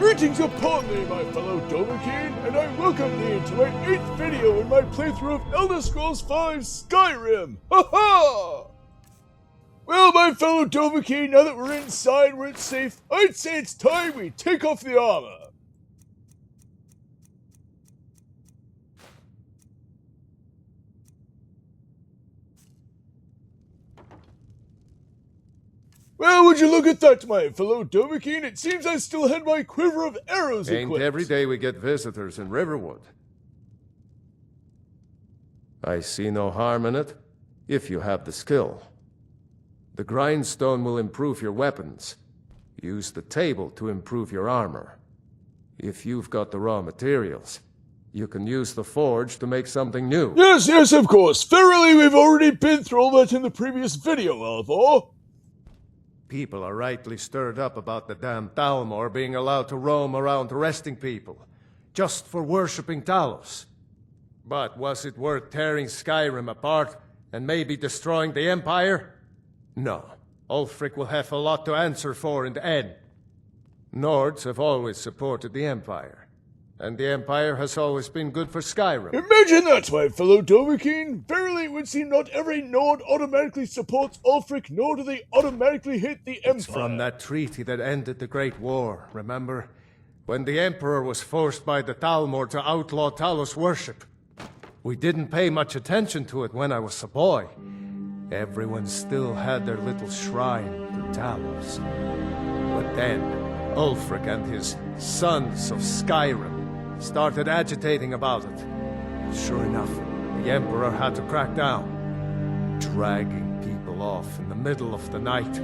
Greetings upon thee, my fellow Dovah-Kiin, and I welcome thee to my 8th video in my playthrough of Elder Scrolls V Skyrim! Ha-ha! Well, my fellow Dovah-Kiin, now that we're inside where it's safe, I'd say it's time we take off the armor! Well, would you look at that, my fellow Dovah-Kiin? It seems I still had my quiver of arrows equipped. Ain't every day we get visitors in Riverwood. I see no harm in it, if you have the skill. The grindstone will improve your weapons. Use the table to improve your armor. If you've got the raw materials, you can use the forge to make something new. Yes, of course. Verily, we've already been through all that in the previous video, Alvor. People are rightly stirred up about the damn Alvor being allowed to roam around arresting people, just for worshipping Talos. But was it worth tearing Skyrim apart and maybe destroying the Empire? No. Ulfric will have a lot to answer for in the end. Nords have always supported the Empire, and the Empire has always been good for Skyrim. Imagine that, my fellow Dovah-Kiin. Verily, it would seem not every Nord automatically supports Ulfric, nor do they automatically hate the Empire. It's from that treaty that ended the Great War, remember? When the Emperor was forced by the Thalmor to outlaw Talos worship. We didn't pay much attention to it when I was a boy. Everyone still had their little shrine to Talos. But then, Ulfric and his sons of Skyrim started agitating about it. Sure enough, the Emperor had to crack down, dragging people off in the middle of the night.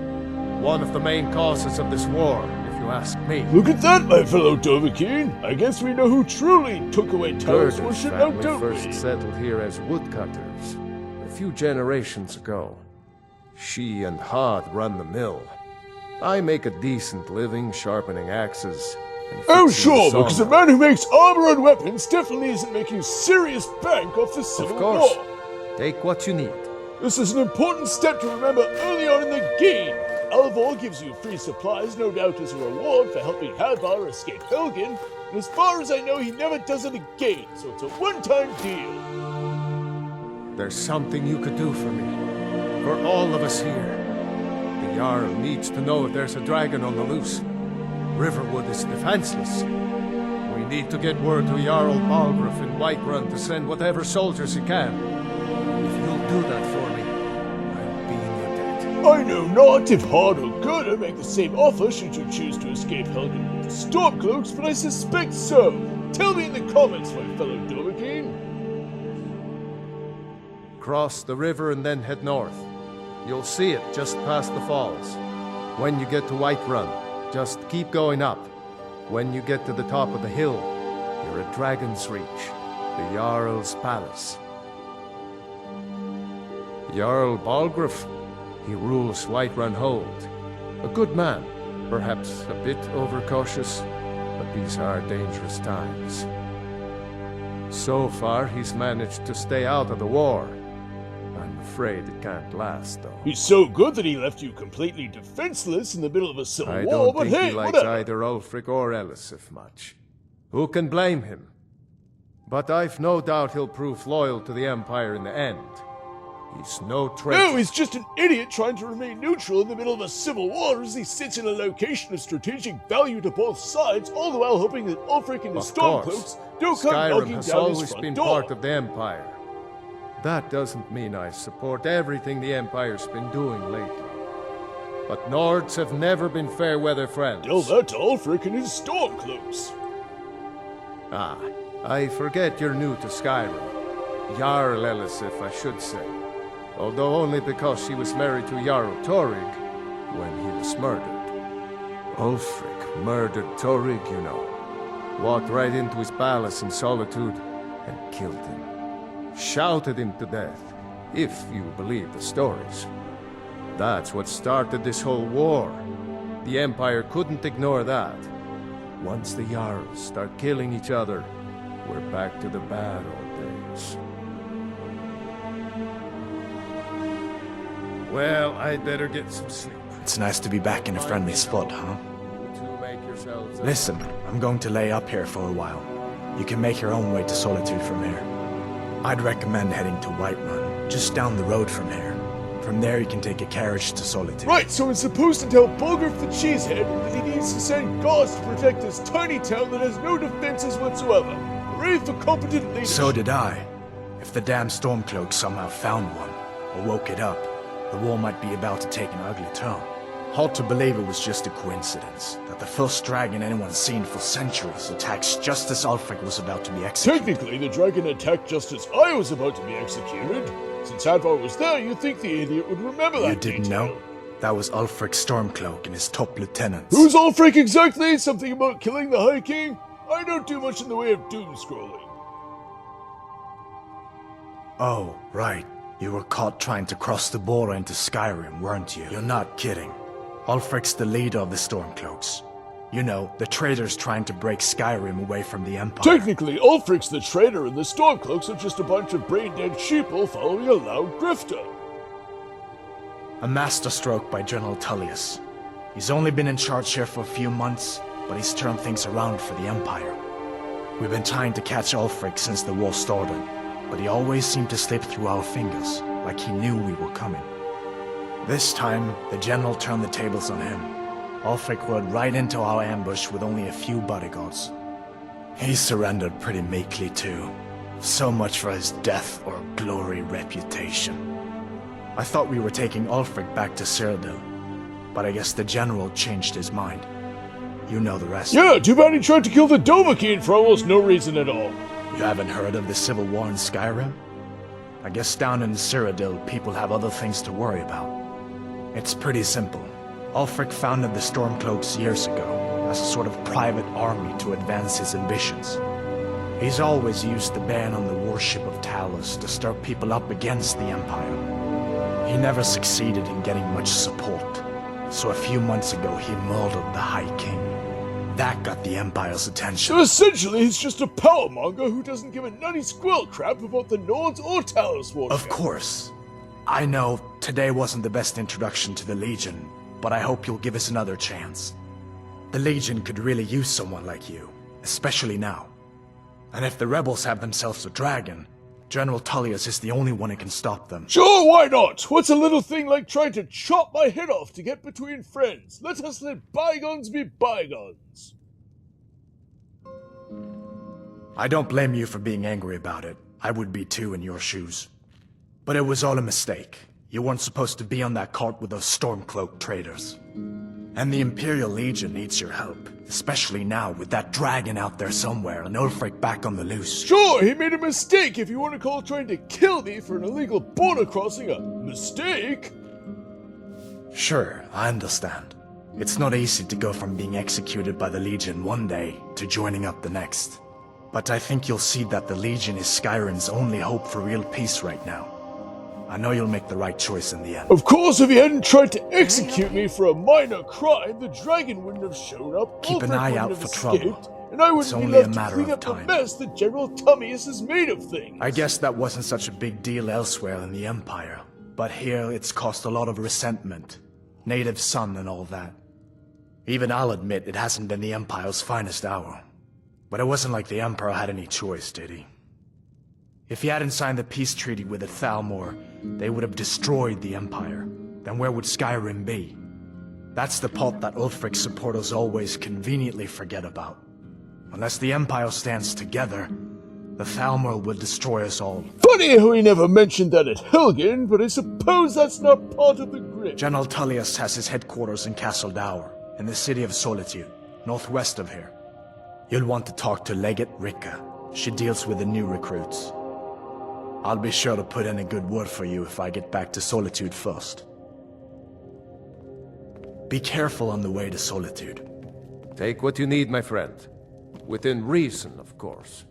One of the main causes of this war, if you ask me. Look at that, my fellow Dovah-Kiin. I guess we know who truly took away Talos worship, now don't we? First settled here as woodcutters a few generations ago. She and Hod run the mill. I make a decent living sharpening axes. Oh sure, because a man who makes armor and weapons definitely isn't making serious bank off the Civil War. Of course. Take what you need. This is an important step to remember early on in the game. Alvor gives you free supplies, no doubt as a reward for helping Alvor escape Helgen, and as far as I know, he never does it again, so it's a one-time deal. There's something you could do for me. For all of us here. The Jarl needs to know if there's a dragon on the loose. Riverwood is defenseless. We need to get word to Jarl Balgruuf in Whiterun to send whatever soldiers he can. If you'll do that for me, I'll be in your debt. I know not if Hard or Gerda make the same offer should you choose to escape Helgen with Stormcloaks, but I suspect so. Tell me in the comments, my fellow Dovah-Kiin. Cross the river and then head north. You'll see it just past the falls. When you get to Whiterun, just keep going up. When you get to the top of the hill, you're at Dragon's Reach, the Jarl's palace. Jarl Balgruuf, he rules Whiterun Hold. A good man, perhaps a bit overcautious, but these are dangerous times. So far, he's managed to stay out of the war. I'm afraid it can't last, though. He's so good that he left you completely defenseless in the middle of a civil war, don't but think hey, he likes whatever. either Ulfric or Elisif much. Who can blame him? But I've no doubt he'll prove loyal to the Empire in the end. He's no traitor. No, he's just an idiot trying to remain neutral in the middle of a civil war as he sits in a location of strategic value to both sides, all the while hoping that Ulfric and his Stormcloaks don't come Skyrim knocking has down his always front been door. part of the Empire. That doesn't mean I support everything the Empire's been doing lately. But Nords have never been fair-weather friends. Tell that to Ulfric and his Stormcloaks. Ah, I forget you're new to Skyrim. Jarl Elisif, I should say. Although only because she was married to Jarl Torygg when he was murdered. Ulfric murdered Torygg, you know. Walked right into his palace in Solitude and killed him. Shouted him to death, if you believe the stories. That's what started this whole war. The Empire couldn't ignore that. Once the Jarls start killing each other, we're back to the bad old days. Well, I'd better get some sleep. It's nice to be back in a friendly spot, huh? To make your yourselves... Listen, I'm going to lay up here for a while. You can make your own way to Solitude from here. I'd recommend heading to Whiterun, just down the road from here. From there you can take a carriage to Solitude. Right, so it's supposed to tell Bulgurf the Cheesehead that he needs to send guards to protect this tiny town that has no defenses whatsoever. Hooray for competent leadership. So did I. If the damn Stormcloak somehow found one, or woke it up, the war might be about to take an ugly turn. Hard to believe it was just a coincidence, that the first dragon anyone's seen for centuries attacks just as Ulfric was about to be executed. Technically, the dragon attacked just as I was about to be executed. Since Alvor was there, you'd think the idiot would remember that You didn't detail. know? That was Ulfric's Stormcloak and his top lieutenants. Who's Ulfric exactly? Something about killing the High King? I don't do much in the way of doom scrolling. Oh, right. You were caught trying to cross the border into Skyrim, weren't you? You're not kidding. Ulfric's the leader of the Stormcloaks. You know, the traitors trying to break Skyrim away from the Empire. Technically, Ulfric's the traitor and the Stormcloaks are just a bunch of brain-dead sheeple following a loud grifter. A masterstroke by General Tullius. He's only been in charge here for a few months, but he's turned things around for the Empire. We've been trying to catch Ulfric since the war started, but he always seemed to slip through our fingers, like he knew we were coming. This time, the General turned the tables on him. Ulfric rode right into our ambush with only a few bodyguards. He surrendered pretty meekly too. So much for his death or glory reputation. I thought we were taking Ulfric back to Cyrodiil, but I guess the General changed his mind. You know the rest. Yeah, too bad he tried to kill the Dovah-Kiin for almost no reason at all. You haven't heard of the civil war in Skyrim? I guess down in Cyrodiil, people have other things to worry about. It's pretty simple. Ulfric founded the Stormcloaks years ago as a sort of private army to advance his ambitions. He's always used the ban on the worship of Talos to stir people up against the Empire. He never succeeded in getting much support, so a few months ago he murdered the High King. That got the Empire's attention. So essentially, he's just a powermonger who doesn't give a nutty squirrel crap about the Nords or Talos warfare. Of course. I know today wasn't the best introduction to the Legion, but I hope you'll give us another chance. The Legion could really use someone like you, especially now. And if the rebels have themselves a dragon, General Tullius is the only one who can stop them. Sure, why not? What's a little thing like trying to chop my head off to get between friends? Let us let bygones be bygones. I don't blame you for being angry about it. I would be too in your shoes. But it was all a mistake. You weren't supposed to be on that cart with those Stormcloak traitors. And the Imperial Legion needs your help, especially now with that dragon out there somewhere and Ulfric back on the loose. Sure, he made a mistake if you want to call trying to kill me for an illegal border crossing a mistake. Sure, I understand. It's not easy to go from being executed by the Legion one day to joining up the next. But I think you'll see that the Legion is Skyrim's only hope for real peace right now. I know you'll make the right choice in the end. Of course, if he hadn't tried to execute me for a minor crime, the dragon wouldn't have shown up. Keep an Ulfric eye wouldn't out have for escaped, trouble. And I wouldn't It's be only a left to matter clean of up the time. mess that General Tullius has made of things. I guess that wasn't such a big deal elsewhere in the Empire, but here it's caused a lot of resentment. Native son and all that. Even I'll admit it hasn't been the Empire's finest hour. But it wasn't like the Emperor had any choice, did he? If he hadn't signed the peace treaty with the Thalmor, they would have destroyed the Empire. Then where would Skyrim be? That's the part that Ulfric's supporters always conveniently forget about. Unless the Empire stands together, the Thalmor will destroy us all. Funny how he never mentioned that at Helgen, but I suppose that's not part of the grid. General Tullius has his headquarters in Castle Dour, in the city of Solitude, northwest of here. You'll want to talk to Legate Rika. She deals with the new recruits. I'll be sure to put in a good word for you if I get back to Solitude first. Be careful on the way to Solitude. Take what you need, my friend. Within reason, of course.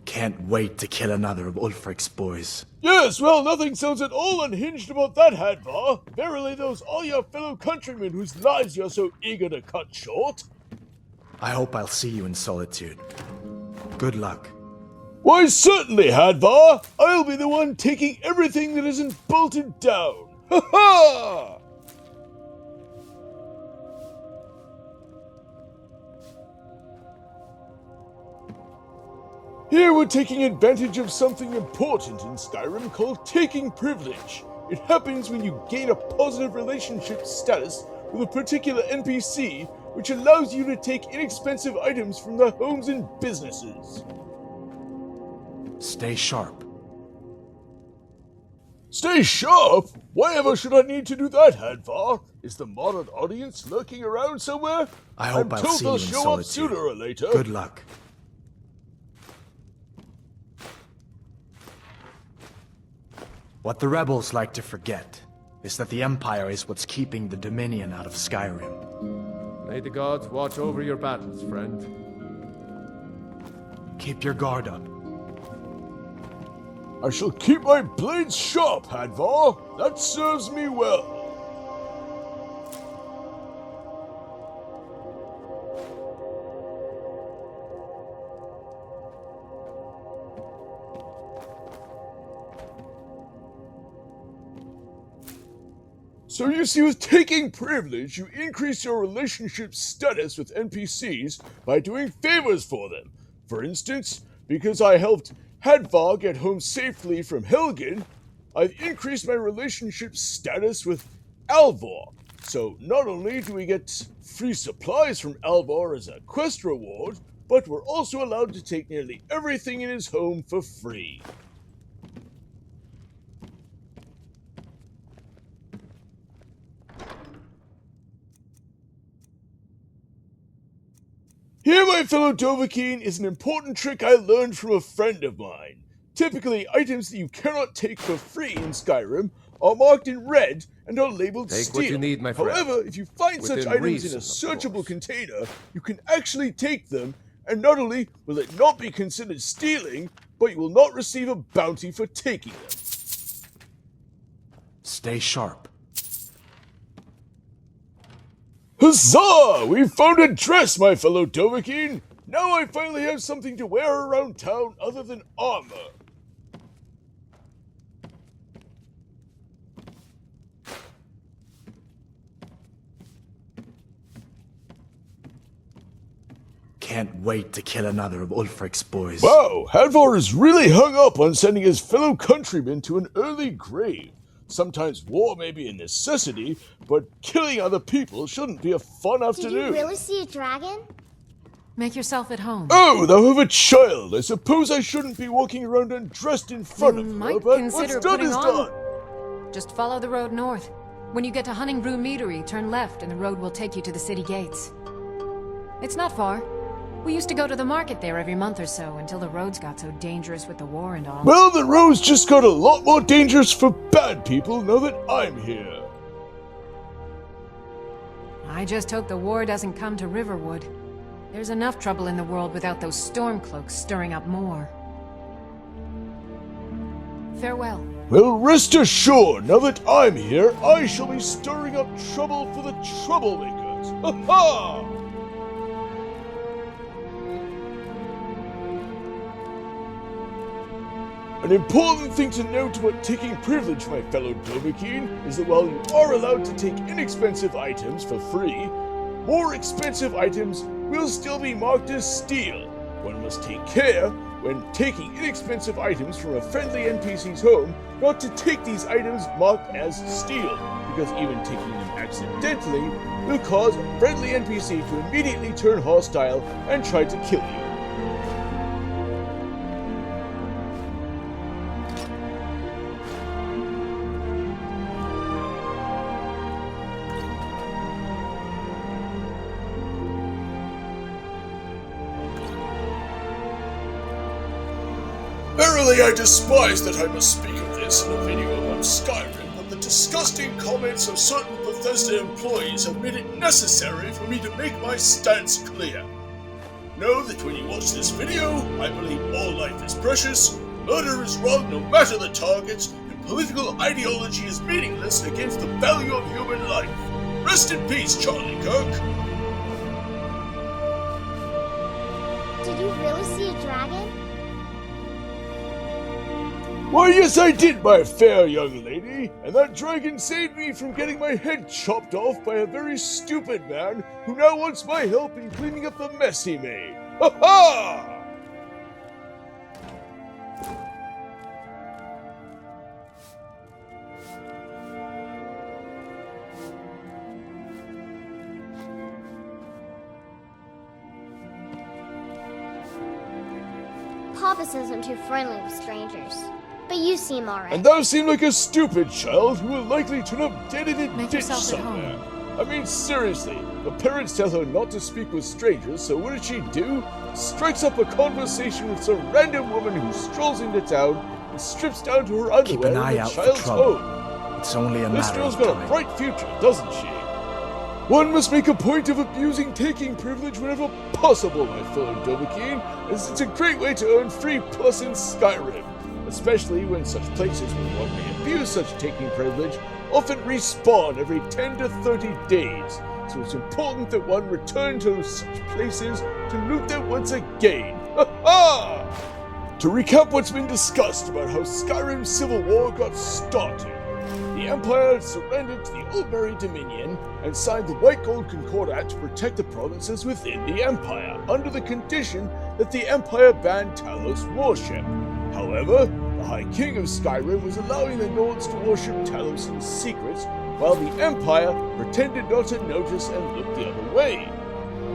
Can't wait to kill another of Ulfric's boys. Yes, well, nothing sounds at all unhinged about that, Hadvar. Verily, those are your fellow countrymen whose lives you're so eager to cut short. I hope I'll see you in Solitude. Good luck. Why, certainly, Hadvar. I'll be the one taking everything that isn't bolted down. Ha ha! Here we're taking advantage of something important in Skyrim called taking privilege. It happens when you gain a positive relationship status with a particular NPC, which allows you to take inexpensive items from their homes and businesses. Stay sharp. Stay sharp? Why ever should I need to do that, Alvor? Is the modern audience lurking around somewhere? I hope I'm I'll told see they'll you in show up solitude. sooner or later. Good luck. What the rebels like to forget is that the Empire is what's keeping the Dominion out of Skyrim. May the gods watch over your battles, friend. Keep your guard up. I shall keep my blades sharp, Alvor. That serves me well. So you see, with taking privilege, you increase your relationship status with NPCs by doing favors for them. For instance, because I helped Alvor get home safely from Helgen, I've increased my relationship status with Alvor. So not only do we get free supplies from Alvor as a quest reward, but we're also allowed to take nearly everything in his home for free. Here, my fellow Dovah-Kiin, is an important trick I learned from a friend of mine. Typically, items that you cannot take for free in Skyrim are marked in red and are labeled Take steal. what you need, my friend. However, if you find such Within items reason, in a of searchable course. container, you can actually take them, and not only will it not be considered stealing, but you will not receive a bounty for taking them. Stay sharp. Huzzah! We've found a dress, my fellow Dovah-Kiin! Now I finally have something to wear around town other than armor. Can't wait to kill another of Ulfric's boys. Wow, Alvor is really hung up on sending his fellow countrymen to an early grave. Sometimes war may be a necessity, but killing other people shouldn't be a fun Did afternoon. you really see a dragon? Make yourself at home. Oh, thou have a child. I suppose I shouldn't be walking around undressed in front of her, Might but consider what's done putting is on. done. Just follow the road north. When you get to Hunningbrew Meadery, turn left and the road will take you to the city gates. It's not far. We used to go to the market there every month or so until the roads got so dangerous with the war and all. Well, the roads just got a lot more dangerous for bad people now that I'm here. I just hope the war doesn't come to Riverwood. There's enough trouble in the world without those stormcloaks stirring up more. Farewell. Well, rest assured, now that I'm here, I shall be stirring up trouble for the troublemakers. Ha ha! An important thing to note about taking privilege, my fellow Dovah-Kiin, is that while you are allowed to take inexpensive items for free, more expensive items will still be marked as steal. One must take care, when taking inexpensive items from a friendly NPC's home, not to take these items marked as steal, because even taking them accidentally will cause a friendly NPC to immediately turn hostile and try to kill you. Verily, I despise that I must speak of this in a video about Skyrim, but the disgusting comments of certain Bethesda employees have made it necessary for me to make my stance clear. Know that when you watch this video, I believe all life is precious, murder is wrong no matter the target, and political ideology is meaningless against the value of human life. Rest in peace, Charlie Kirk. Did you really see a dragon? Why, yes, I did, my fair young lady, and that dragon saved me from getting my head chopped off by a very stupid man who now wants my help in cleaning up the mess he made. Ha ha! Papa says I'm too friendly with strangers. But you seem alright. And thou seem like a stupid child who will likely turn up dead in a Make ditch yourself at home. somewhere. I mean, seriously, her parents tell her not to speak with strangers, so what does she do? Strikes up a conversation with some random woman who strolls into town and strips down to her Keep underwear an eye in the out for child's trouble. home. It's only a This matter girl's of got a time. bright future, doesn't she? One must make a point of abusing taking privilege whenever possible, my fellow Dovah-Kiin, as it's a great way to earn free plus in Skyrim, especially when such places where one may abuse such taking privilege often respawn every 10 to 30 days, so it's important that one return to such places to loot them once again. Ha ha! To recap what's been discussed about how Skyrim's civil war got started. The Empire surrendered to the Ulmeri Dominion and signed the White Gold Concordat to protect the provinces within the Empire, under the condition that the Empire banned Talos worship. However, the High King of Skyrim was allowing the Nords to worship Talos in secret, while the Empire pretended not to notice and looked the other way.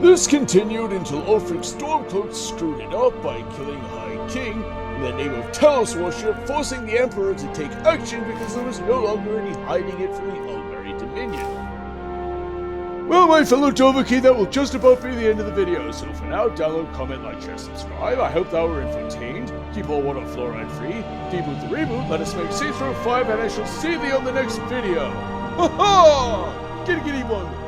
This continued until Ulfric Stormcloak screwed it up by killing the High King in the name of Talos worship, forcing the Emperor to take action because there was no longer any hiding it from the Ulmeri Dominion. Well, my fellow Dovah-Kiin, that will just about be the end of the video, so for now, download, comment, like, share, subscribe. I hope thou were entertained. Keep all water fluoride free. Deboot the reboot, let us make Saints Row 5, and I shall see thee on the next video. Ha ha! Giddy giddy one!